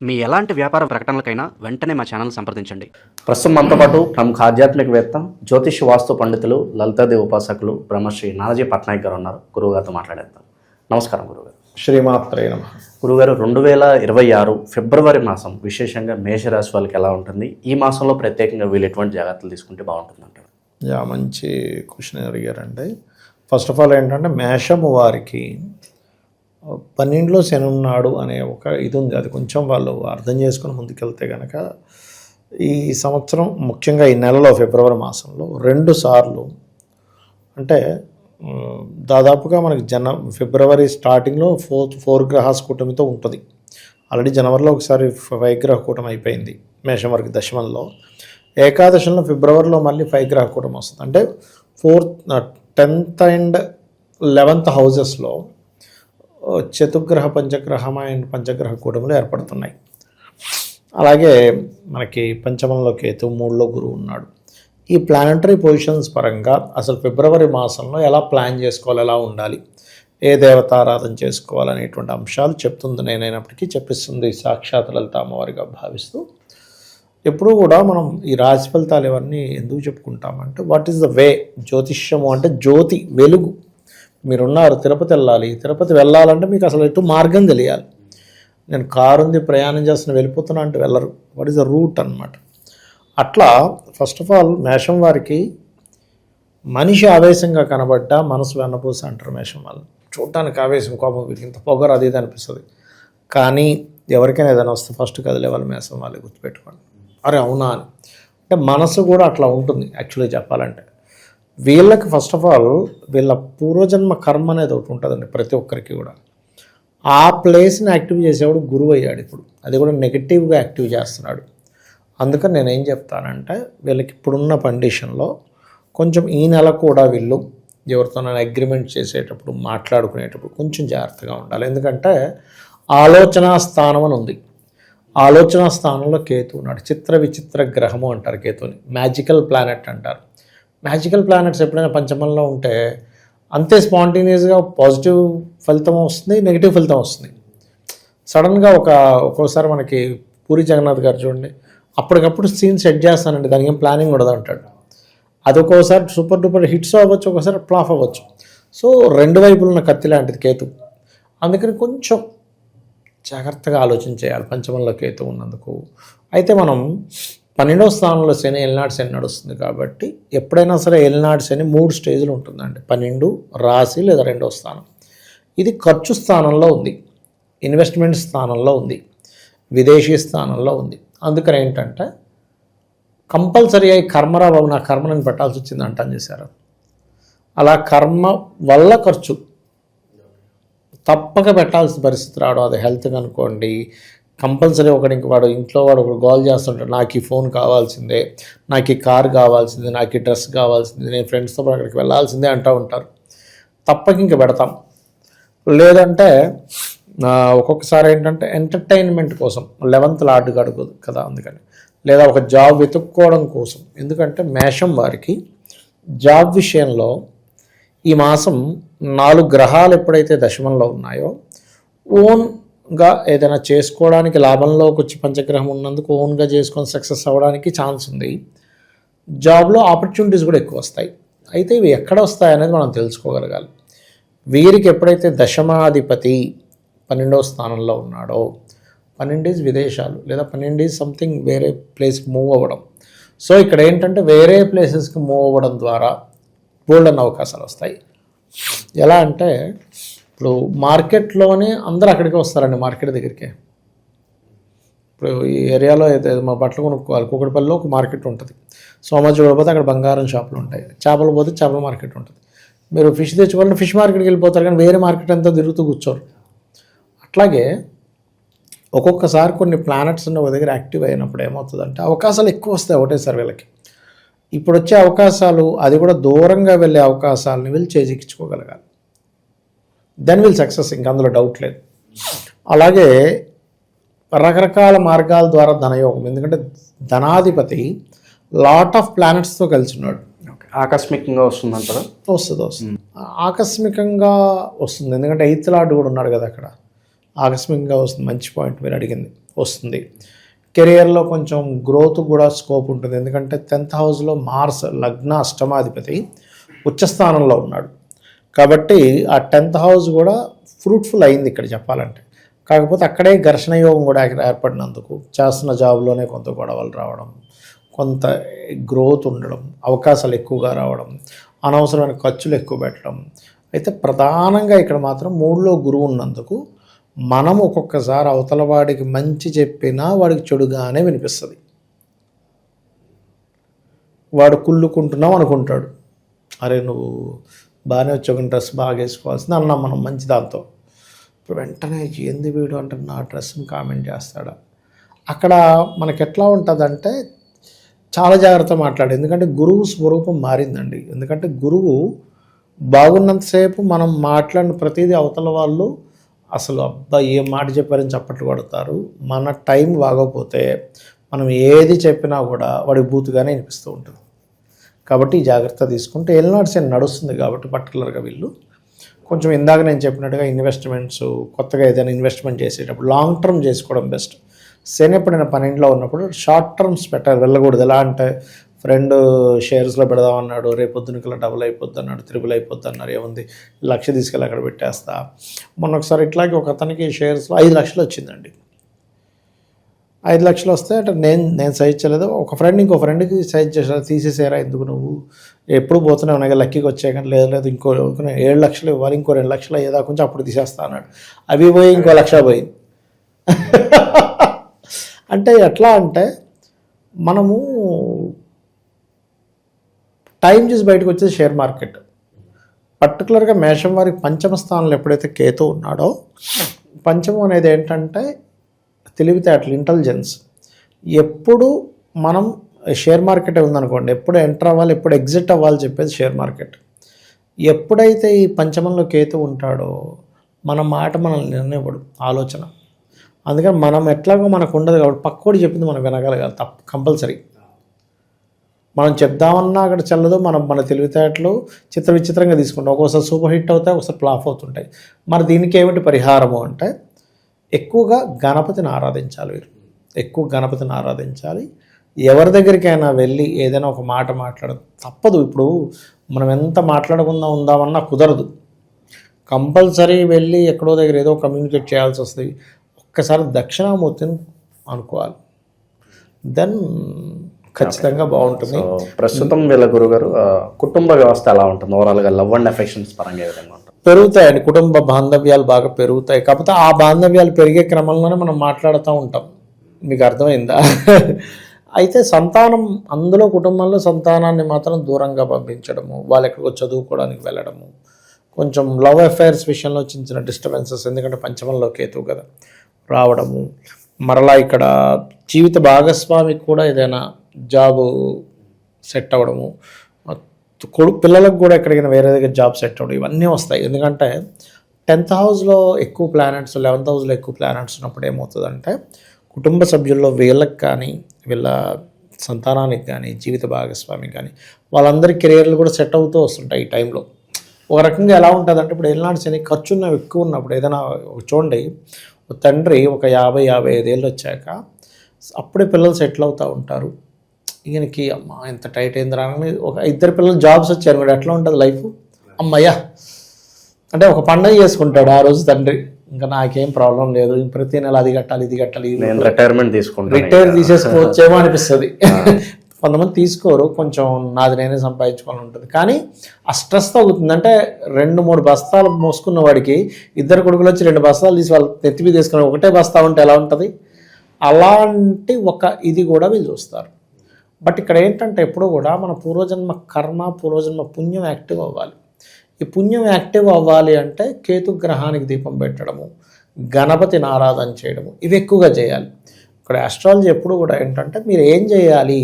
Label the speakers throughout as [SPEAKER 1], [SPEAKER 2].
[SPEAKER 1] మీ ఎలాంటి వ్యాపార ప్రకటనలకైనా వెంటనే మా ఛానల్ సంప్రదించండి.
[SPEAKER 2] ప్రస్తుతం మనతో పాటు ప్రముఖ ఆధ్యాత్మికవేత్త, జ్యోతిష్ వాస్తు పండితులు, లలితాదేవి ఉపాసకులు బ్రహ్మశ్రీ నానాజీ పట్నాయక్ గారు ఉన్నారు. గురువుగారితో మాట్లాడేద్దాం. నమస్కారం గురుగారు.
[SPEAKER 3] శ్రీమాత్రే నమః.
[SPEAKER 2] గురుగారు, 2026 ఫిబ్రవరి మాసం విశేషంగా మేషరాశి వాళ్ళకి ఎలా ఉంటుంది? ఈ మాసంలో ప్రత్యేకంగా వీళ్ళు ఎటువంటి జాగ్రత్తలు తీసుకుంటే బాగుంటుంది అంటారు?
[SPEAKER 3] మంచి క్వశ్చన్ అడిగారండి. ఫస్ట్ ఆఫ్ ఆల్ ఏంటంటే మేషము వారికి 12లో శని ఉన్నాడు అనే ఒక ఇది ఉంది. అది కొంచెం వాళ్ళు అర్థం చేసుకుని ముందుకెళ్తే కనుక ఈ సంవత్సరం ముఖ్యంగా ఈ నెలలో ఫిబ్రవరి మాసంలో 2 సార్లు అంటే దాదాపుగా మనకి ఫిబ్రవరి స్టార్టింగ్లో 4 గ్రహాస్ కూటమితో ఉంటుంది. ఆల్రెడీ జనవరిలో ఒకసారి 5 గ్రహ కూటమి అయిపోయింది మేషం వరకు దశమంలో. ఏకాదశంలో ఫిబ్రవరిలో మళ్ళీ 5 గ్రహ కూటమి వస్తుంది. అంటే 10th అండ్ 11th హౌజెస్లో చతుర్గ్రహ పంచగ్రహ కూటములు ఏర్పడుతున్నాయి. అలాగే మనకి పంచమంలో కేతు, 3లో గురువు ఉన్నాడు. ఈ ప్లానటరీ పొజిషన్స్ పరంగా అసలు ఫిబ్రవరి మాసంలో ఎలా ప్లాన్ చేసుకోవాలి, ఎలా ఉండాలి, ఏ దేవతారాధన చేసుకోవాలనేటువంటి అంశాలు చెప్తుంది. నేనైనప్పటికీ చెప్పిస్తుంది సాక్షాత్ లలిత అమ్మవారిగా భావిస్తూ. ఎప్పుడూ కూడా మనం ఈ రాశి ఫలితాలు ఇవన్నీ ఎందుకు చెప్పుకుంటామంటే వాట్ ఈస్ ద వే. జ్యోతిష్యము అంటే జ్యోతి, వెలుగు. మీరున్నారు, తిరుపతి వెళ్ళాలి. తిరుపతి వెళ్ళాలంటే మీకు అసలు ఎటు మార్గం తెలియాలి. నేను కారు ఉంది, ప్రయాణం చేస్తున్నా, వెళ్ళిపోతున్నా అంటే వెళ్ళరు. వాట్ ఈస్ ద రూట్ అన్నమాట. అట్లా ఫస్ట్ ఆఫ్ ఆల్ మేషం వారికి మనిషి ఆవేశంగా కనబడ్డా మనసు వెన్నపూస అంటారు మేషం వాళ్ళు. చూడటానికి ఆవేశం, కోపం, వీరికి ఇంత పొగరు అది ఇది అనిపిస్తుంది. కానీ ఎవరికైనా ఏదైనా వస్తే ఫస్ట్ కదిలే వాళ్ళు మేషం వాళ్ళే, గుర్తుపెట్టుకోండి. అరే అవునా అని. అంటే మనసు కూడా అట్లా ఉంటుంది యాక్చువల్లీ చెప్పాలంటే. వీళ్ళకి ఫస్ట్ ఆఫ్ ఆల్ వీళ్ళ పూర్వజన్మ కర్మ అనేది ఒకటి ఉంటుందండి ప్రతి ఒక్కరికి కూడా. ఆ ప్లేస్ని యాక్టివ్ చేసేవాడు గురువు అయ్యాడు. ఇప్పుడు అది కూడా నెగిటివ్గా యాక్టివ్ చేస్తున్నాడు. అందుకని నేనేం చెప్తానంటే వీళ్ళకి ఇప్పుడున్న కండిషన్లో కొంచెం ఈ నెల కూడా వీళ్ళు ఎవరితోనైనా అగ్రిమెంట్ చేసేటప్పుడు, మాట్లాడుకునేటప్పుడు కొంచెం జాగ్రత్తగా ఉండాలి. ఎందుకంటే ఆలోచనా స్థానం అని ఉంది. ఆలోచనా స్థానంలో కేతు ఉన్నాడు. చిత్ర విచిత్ర గ్రహము అంటారు కేతుని. మ్యాజికల్ ప్లానెట్ అంటారు. మ్యాజికల్ ప్లానెట్స్ ఎప్పుడైనా పంచమంలో ఉంటే అంతే స్పాంటేనియస్గా పాజిటివ్ ఫలితం వస్తుంది, నెగిటివ్ ఫలితం వస్తుంది. సడన్గా ఒక్కోసారి మనకి పూరి జగన్నాథ్ గారు చూడండి, అప్పటికప్పుడు సీన్ సెట్ చేస్తానండి, దానికి ఏం ప్లానింగ్ ఉండదు అంటాడు. అది ఒక్కోసారి సూపర్ డూపర్ హిట్స్ అవ్వచ్చు, ఒక్కోసారి ఫ్లాప్ అవ్వచ్చు. సో 2 వైపులు ఉన్న కత్తి లాంటిది కేతు. అందుకని కొంచెం జాగ్రత్తగా ఆలోచన చేయాలి పంచమంలో కేతు ఉన్నందుకు. అయితే మనం 12వ స్థానంలో శని, ఏలినాటి శని నడుస్తుంది కాబట్టి ఎప్పుడైనా సరే ఏలినాటి శని 3 స్టేజ్లు ఉంటుందండి. 12 రాశి లేదా 2వ స్థానం. ఇది ఖర్చు స్థానంలో ఉంది, ఇన్వెస్ట్మెంట్ స్థానంలో ఉంది, విదేశీ స్థానంలో ఉంది. అందుకని ఏంటంటే కంపల్సరీ అయి కర్మరా బాబు, నా కర్మ నేను పెట్టాల్సి వచ్చింది అంటాను చేశారు. అలా కర్మ వల్ల ఖర్చు తప్పక పెట్టాల్సిన పరిస్థితి రావడం. అది హెల్త్ అనుకోండి, కంపల్సరీ వాడు ఇంట్లో వాడు ఒకడు గోల్ చేస్తుంటాడు, నాకు ఈ ఫోన్ కావాల్సిందే, నాకు ఈ కార్ కావాల్సిందే, నాకు ఈ డ్రెస్ కావాల్సిందే, నేను ఫ్రెండ్స్తో పాటు అక్కడికి వెళ్ళాల్సిందే అంటూ ఉంటారు. తప్పక ఇంక పెడతాం. లేదంటే ఒక్కొక్కసారి ఏంటంటే ఎంటర్టైన్మెంట్ కోసం 11th లార్డ్ గడుగుదు కదా, అందుకని. లేదా ఒక జాబ్ వెతుక్కోవడం కోసం. ఎందుకంటే మేషం వారికి జాబ్ విషయంలో ఈ మాసం 4 గ్రహాలు ఎప్పుడైతే దశమంలో ఉన్నాయో ఓన్గా ఏదైనా చేసుకోవడానికి, లాభంలోకి వచ్చి పంచగ్రహం ఉన్నందుకు ఓన్గా చేసుకొని సక్సెస్ అవ్వడానికి ఛాన్స్ ఉంది. జాబ్లో ఆపర్చునిటీస్ కూడా ఎక్కువ వస్తాయి. అయితే ఇవి ఎక్కడ వస్తాయి అనేది మనం తెలుసుకోగలగాలి. వీరికి ఎప్పుడైతే దశమాధిపతి 12వ స్థానంలో ఉన్నాడో, 12 విదేశాలు, లేదా 12 సంథింగ్ వేరే ప్లేస్కి మూవ్ అవ్వడం. సో ఇక్కడ ఏంటంటే వేరే ప్లేసెస్కి మూవ్ అవ్వడం ద్వారా గోల్డెన్ అవకాశాలు వస్తాయి. ఎలా అంటే ఇప్పుడు మార్కెట్లోనే అందరూ అక్కడికే వస్తారండి, మార్కెట్ దగ్గరికి. ఇప్పుడు ఈ ఏరియాలో అయితే మా బట్టలు కొనుక్కోవాలి, కూకట్పల్లిలో ఒక మార్కెట్ ఉంటుంది. సోమవారం పోతే అక్కడ బంగారం షాపులు ఉంటాయి, చేపలు పోతే చేపల మార్కెట్ ఉంటుంది. మీరు ఫిష్ తెచ్చుకోవాలంటే ఫిష్ మార్కెట్కి వెళ్ళిపోతారు, కానీ వేరే మార్కెట్ అంతా తిరుగుతూ కూర్చోరు. అట్లాగే ఒక్కొక్కసారి కొన్ని ప్లానెట్స్ ఉన్న ఒక దగ్గర యాక్టివ్ అయినప్పుడు ఏమవుతుందంటే అవకాశాలు ఎక్కువ వస్తాయి ఒకటేసారి వీళ్ళకి. ఇప్పుడు వచ్చే అవకాశాలు, అది కూడా దూరంగా వెళ్ళే అవకాశాలని వీళ్ళు చేజిక్కించుకోగలగాలి. దెన్ వీళ్ళు సక్సెస్, ఇంక అందులో డౌట్ లేదు. అలాగే రకరకాల మార్గాల ద్వారా ధనయోగం. ఎందుకంటే ధనాధిపతి లాట్ ఆఫ్ ప్లానెట్స్తో కలిసి ఉన్నాడు.
[SPEAKER 2] ఆకస్మికంగా వస్తుందంటారా?
[SPEAKER 3] వస్తుంది. ఆకస్మికంగా వస్తుంది, ఎందుకంటే 8th లార్డ్ కూడా ఉన్నాడు కదా అక్కడ. ఆకస్మికంగా వస్తుంది. మంచి పాయింట్ మీరు అడిగింది, వస్తుంది. కెరియర్లో కొంచెం గ్రోత్ కూడా స్కోప్ ఉంటుంది. ఎందుకంటే 10th హౌస్లో మార్స్ లగ్న అష్టమాధిపతి ఉచ్చస్థానంలో ఉన్నాడు కాబట్టి ఆ 10th హౌస్ కూడా ఫ్రూట్ఫుల్ అయింది ఇక్కడ చెప్పాలంటే. కాకపోతే అక్కడే ఘర్షణ యోగం కూడా ఏర్పడినందుకు చేస్తున్న జాబ్లోనే కొంత గొడవలు రావడం, కొంత గ్రోత్ ఉండడం, అవకాశాలు ఎక్కువగా రావడం, అనవసరమైన ఖర్చులు ఎక్కువ పెట్టడం. అయితే ప్రధానంగా ఇక్కడ మాత్రం 3లో గురువు ఉన్నందుకు మనం ఒక్కొక్కసారి అవతల వాడికి మంచి చెప్పినా వాడికి చెడుగానే వినిపిస్తుంది. వాడు కుళ్ళుకుంటున్నాం అనుకుంటాడు, అరే నువ్వు బాగానే వచ్చావు డ్రెస్ బాగా వేసుకోవాల్సింది అన్నాం మనం మంచి దాంతో. ఇప్పుడు వెంటనే ఏంది వీడు అంటే నా డ్రెస్ని కామెంట్ చేస్తాడా. అక్కడ మనకి ఎట్లా ఉంటుందంటే చాలా జాగ్రత్త మాట్లాడు. ఎందుకంటే గురువు స్వరూపం మారిందండి. ఎందుకంటే గురువు బాగున్నంతసేపు మనం మాట్లాడిన ప్రతిదీ అవతల వాళ్ళు అసలు అబ్బా ఏం మాట చెప్పారని చప్పట్లు కొడతారు. మన టైం బాగోపోతే మనం ఏది చెప్పినా కూడా వాడి బూతుగానే వినిపిస్తూ ఉంటుంది. కాబట్టి ఈ జాగ్రత్త తీసుకుంటే ఎల్నాడు శని నడుస్తుంది కాబట్టి పర్టికులర్గా వీళ్ళు కొంచెం ఇందాక నేను చెప్పినట్టుగా ఇన్వెస్ట్మెంట్స్, కొత్తగా ఏదైనా ఇన్వెస్ట్మెంట్ చేసేటప్పుడు లాంగ్ టర్మ్ చేసుకోవడం బెస్ట్. శని ఎప్పుడైనా 12లో ఉన్నప్పుడు షార్ట్ టర్మ్స్ వెళ్ళకూడదు. ఎలా అంటే ఫ్రెండ్ షేర్స్లో పెడదామన్నాడు, రేపు పొద్దునకల్లా డబుల్ అయిపోద్ది అన్నాడు, త్రిబుల్ అయిపోద్ది అన్నారు, ఏముంది 1 లక్ష తీసుకెళ్ళి అక్కడ పెట్టేస్తా. మొన్న ఒకసారి ఇట్లాగే ఒక అతనికి షేర్స్లో 5 లక్షలు వచ్చిందండి. 5 లక్షలు వస్తే అంటే నేను సజెస్ట్ చేయలేదు, ఒక ఫ్రెండ్ ఇంకో ఫ్రెండ్కి సజెస్ట్ చేశారు, తీసేసారా ఎందుకు నువ్వు ఎప్పుడు పోతూనే ఉన్నాయి లక్కీకి వచ్చాయి కానీ లేదు ఇంకో 7 లక్షలు ఇవ్వాలి, ఇంకో 2 లక్షలు అయ్యేదా కొంచెం అప్పుడు తీసేస్తా అన్నాడు. అవి పోయి ఇంకో 1 లక్ష పోయింది. అంటే ఎట్లా అంటే మనము టైం చూసి బయటకు వచ్చేది షేర్ మార్కెట్. పర్టికులర్గా మేషం వారికి పంచమ స్థానంలో ఎప్పుడైతే కేతు ఉన్నాడో, పంచమం అనేది ఏంటంటే తెలివితేటలు, ఇంటెలిజెన్స్. ఎప్పుడు మనం షేర్ మార్కెట్ ఉందనుకోండి, ఎప్పుడు ఎంటర్ అవ్వాలి ఎప్పుడు ఎగ్జిట్ అవ్వాలి చెప్పేది షేర్ మార్కెట్. ఎప్పుడైతే ఈ పంచమంలో కేతు ఉంటాడో మన మాట మనల్ని నిర్ణయపడు ఆలోచన. అందుకని మనం ఎట్లాగో మనకు ఉండదు కాబట్టి పక్కోడు చెప్పింది మనం వినగలగాలి తప్ప కంపల్సరీ. మనం చెప్దామన్నా అక్కడ చల్లదు. మన తెలివితేటలు విచిత్రంగా తీసుకుంటాం. ఒక్కోసారి సూపర్ హిట్ అవుతాయి, ఒకసారి ఫ్లాప్ అవుతుంటాయి. మరి దీనికి ఏమిటి పరిహారము అంటే ఎక్కువగా గణపతిని ఆరాధించాలి. వీరు ఎక్కువ గణపతిని ఆరాధించాలి. ఎవరి దగ్గరికైనా వెళ్ళి ఏదైనా ఒక మాట మాట్లాడదు తప్పదు. ఇప్పుడు మనం ఎంత మాట్లాడకుండా ఉందామన్నా కుదరదు. కంపల్సరీ వెళ్ళి ఎక్కడో దగ్గర ఏదో కమ్యూనికేట్ చేయాల్సి వస్తుంది. ఒక్కసారి దక్షిణామూర్తిని అనుకోవాలి, దెన్ ఖచ్చితంగా బాగుంటుంది.
[SPEAKER 2] ప్రస్తుతం వీళ్ళ గురుగారు కుటుంబ వ్యవస్థ ఎలా ఉంటుంది ఓవరాల్గా, లవ్ అండ్ అఫెక్షన్స్ పరంగా ఏ విధంగా ఉంటుంది?
[SPEAKER 3] పెరుగుతాయండి. కుటుంబ బాంధవ్యాలు బాగా పెరుగుతాయి. కాకపోతే ఆ బాంధవ్యాలు పెరిగే క్రమంలోనే మనం మాట్లాడుతూ ఉంటాం. మీకు అర్థమైందా? అయితే సంతానం, అందులో కుటుంబంలో సంతానాన్ని మాత్రం దూరంగా పంపించడము, వాళ్ళు ఎక్కడికో చదువుకోవడానికి వెళ్ళడము, కొంచెం లవ్ అఫైర్స్ విషయంలో చిన్న డిస్టర్బెన్సెస్, ఎందుకంటే పంచమంలో కేతువు కదా రావడము. మరలా ఇక్కడ జీవిత భాగస్వామికి కూడా ఏదైనా జాబు సెట్ అవ్వడము, పిల్లలకు కూడా ఎక్కడికైనా వేరే దగ్గర జాబ్ సెట్ అవ్వడం, ఇవన్నీ వస్తాయి. ఎందుకంటే 10th హౌస్లో ఎక్కువ ప్లానెట్స్, 11th హౌస్లో ఎక్కువ ప్లానెట్స్ ఉన్నప్పుడు ఏమవుతుందంటే కుటుంబ సభ్యుల్లో వీళ్ళకి కానీ వీళ్ళ సంతానానికి కానీ జీవిత భాగస్వామికి కానీ వాళ్ళందరి కెరియర్లు కూడా సెట్ అవుతూ వస్తుంటాయి ఈ టైంలో. ఒక రకంగా ఎలా ఉంటుందంటే ఇప్పుడు ఎల్నాడు శని ఖర్చు ఎక్కువ ఉన్నప్పుడు ఏదైనా చూడండి, ఒక తండ్రి ఒక 50-55 ఏళ్ళు వచ్చాక అప్పుడే పిల్లలు సెటిల్ అవుతూ ఉంటారు. ఈయనకి అమ్మ ఎంత టైట్ అయింది రాగానే ఒక 2 పిల్లలు జాబ్స్ వచ్చారు. మరి ఎట్లా ఉంటుంది లైఫ్? అమ్మయ్యా అంటే ఒక పండుగ చేసుకుంటాడు ఆ రోజు తండ్రి. ఇంకా నాకేం ప్రాబ్లం లేదు, ప్రతి నెల అది కట్టాలి ఇది కట్టాలి,
[SPEAKER 2] నేను రిటైర్మెంట్ తీసుకుంటాను,
[SPEAKER 3] రిటైర్ తీసేసుకోవచ్చేమో అనిపిస్తుంది. కొంతమంది తీసుకోరు, కొంచెం నాది నేనే సంపాదించుకోవాలని ఉంటుంది. కానీ ఆ స్ట్రెస్ తగ్గుతుంది. అంటే 2-3 బస్తాలు మోసుకున్న వాడికి 2 కొడుకులు వచ్చి 2 బస్తాలు తీసి వాళ్ళు నెత్తిమీ తీసుకుని ఒకటే బస్తా ఉంటే ఎలా ఉంటుంది? అలాంటి ఒక ఇది కూడా వీళ్ళు చూస్తారు. బట్ ఇక్కడ ఏంటంటే ఎప్పుడూ కూడా మన పూర్వజన్మ కర్మ, పూర్వజన్మ పుణ్యం యాక్టివ్ అవ్వాలి. ఈ పుణ్యం యాక్టివ్ అవ్వాలి అంటే కేతు గ్రహానికి దీపం పెట్టడము, గణపతిని ఆరాధన చేయడము, ఇవి ఎక్కువగా చేయాలి. ఇక్కడ ఆస్ట్రాలజీ ఎప్పుడు కూడా ఏంటంటే మీరు ఏం చేయాలి,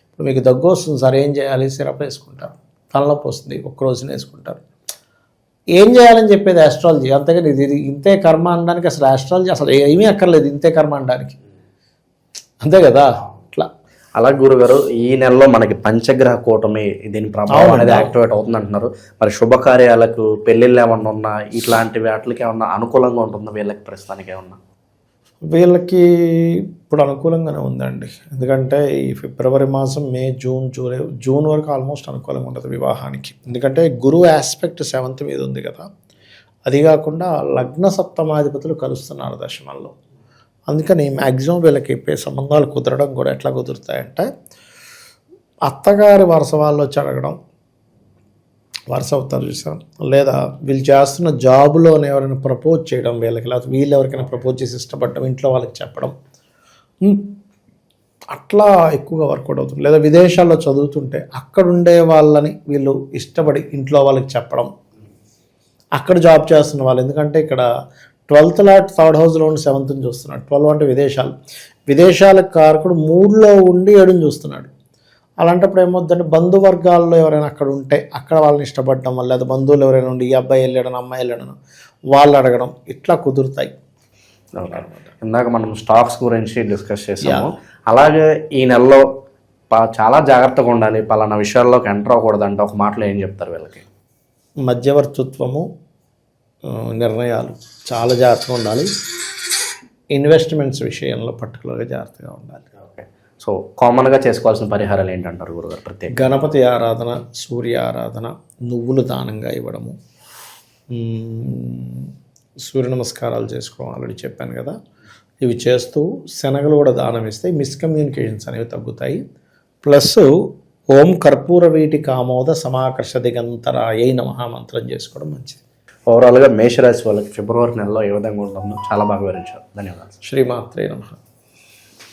[SPEAKER 3] ఇప్పుడు మీకు దగ్గు వస్తుంది సార్ ఏం చేయాలి, సిరప్ వేసుకుంటారు, తలనొప్పి వస్తుంది ఒక్కరోజున వేసుకుంటారు, ఏం చేయాలని చెప్పేది ఆస్ట్రాలజీ. అంతేగాని ఇది ఇంతే కర్మ అనడానికి అసలు ఆస్ట్రాలజీ అసలు ఏమీ అక్కర్లేదు, ఇంతే కర్మ అనడానికి, అంతే కదా. అట్లా
[SPEAKER 2] అలాగే గురుగారు ఈ నెలలో మనకి పంచగ్రహ కూటమి దీని ప్రభావం అనేది యాక్టివేట్ అవుతుంది అంటున్నారు. మరి శుభకార్యాలకు పెళ్ళిళ్ళు ఏమన్నా ఉన్నా ఇట్లాంటి వాటికి ఏమన్నా అనుకూలంగా ఉంటుందా వీళ్ళకి ప్రస్తుతానికి ఏమన్నా?
[SPEAKER 3] వీళ్ళకి ఇప్పుడు అనుకూలంగానే ఉందండి. ఎందుకంటే ఈ ఫిబ్రవరి మాసం, మే, జూన్ వరకు ఆల్మోస్ట్ అనుకూలంగా ఉంటుంది వివాహానికి. ఎందుకంటే గురువు ఆస్పెక్ట్ 7th మీద ఉంది కదా. అది కాకుండా లగ్న సప్తమాధిపతులు కలుస్తున్నారు దశమంలో. అందుకని మ్యాక్సిమం వీళ్ళకి సంబంధాలు కుదరడం కూడా ఎట్లా కుదురుతాయంటే, అత్తగారి వరుస వాళ్ళు వచ్చి అడగడం, వరుస అవుతారు చూసాం, లేదా వీళ్ళు చేస్తున్న జాబులోనే ఎవరైనా ప్రపోజ్ చేయడం వీళ్ళకి, లేకపోతే వీళ్ళు ఎవరికైనా ప్రపోజ్ చేసి ఇష్టపడడం, ఇంట్లో వాళ్ళకి చెప్పడం, అట్లా ఎక్కువగా వర్కౌట్ అవుతుంది. లేదా విదేశాల్లో చదువుతుంటే అక్కడ ఉండే వాళ్ళని వీళ్ళు ఇష్టపడి ఇంట్లో వాళ్ళకి చెప్పడం, అక్కడ జాబ్ చేస్తున్న వాళ్ళు. ఎందుకంటే ఇక్కడ 12th లాట్ 3rd హౌస్లో ఉండి 7th చూస్తున్నాడు. 12 అంటే విదేశాలకు కారకుడు 3లో ఉండి 7 చూస్తున్నాడు. అలాంటప్పుడు ఏమవుతుందంటే బంధువర్గాల్లో ఎవరైనా అక్కడ ఉంటే అక్కడ వాళ్ళని ఇష్టపడడం వల్ల, లేదా బంధువులు ఎవరైనా ఉండి ఈ అబ్బాయి వెళ్ళాడని అమ్మాయి వెళ్ళాడను వాళ్ళు అడగడం, ఇట్లా కుదురుతాయి.
[SPEAKER 2] ఇందాక మనం స్టాక్స్ గురించి డిస్కస్ చేసాము. అలాగే ఈ నెలలో చాలా జాగ్రత్తగా ఉండాలి, పలానా విషయాల్లోకి ఎంటర్ అవ్వకూడదు అంటే ఒక మాటలో ఏం చెప్తారు వీళ్ళకి?
[SPEAKER 3] మధ్యవర్తిత్వము, నిర్ణయాలు చాలా జాగ్రత్తగా ఉండాలి. ఇన్వెస్ట్మెంట్స్ విషయంలో పర్టికులర్గా జాగ్రత్తగా ఉండాలి.
[SPEAKER 2] ఓకే. సో కామన్గా చేసుకోవాల్సిన పరిహారాలు ఏంటంటారు గురుగారు? ప్రత్యేక
[SPEAKER 3] గణపతి ఆరాధన, సూర్య ఆరాధన, నువ్వులు దానంగా ఇవ్వడము, సూర్య నమస్కారాలు చేసుకోవడం ఆల్రెడీ చెప్పాను కదా. ఇవి చేస్తూ శనగలు కూడా దానం ఇస్తే మిస్కమ్యూనికేషన్స్ అనేవి తగ్గుతాయి. ప్లస్ ఓం కర్పూర వీటి కామోద సమాకర్ష దిగంతరాయై నమః మంత్రం చేసుకోవడం మంచిది.
[SPEAKER 2] ఓవరాల్గా మేషరాశి వాళ్ళకి ఫిబ్రవరి నెలలో ఏ విధంగా ఉంటుందో చాలా బాగా వివరించారు. ధన్యవాదాలు.
[SPEAKER 3] శ్రీమాత్రే నమః.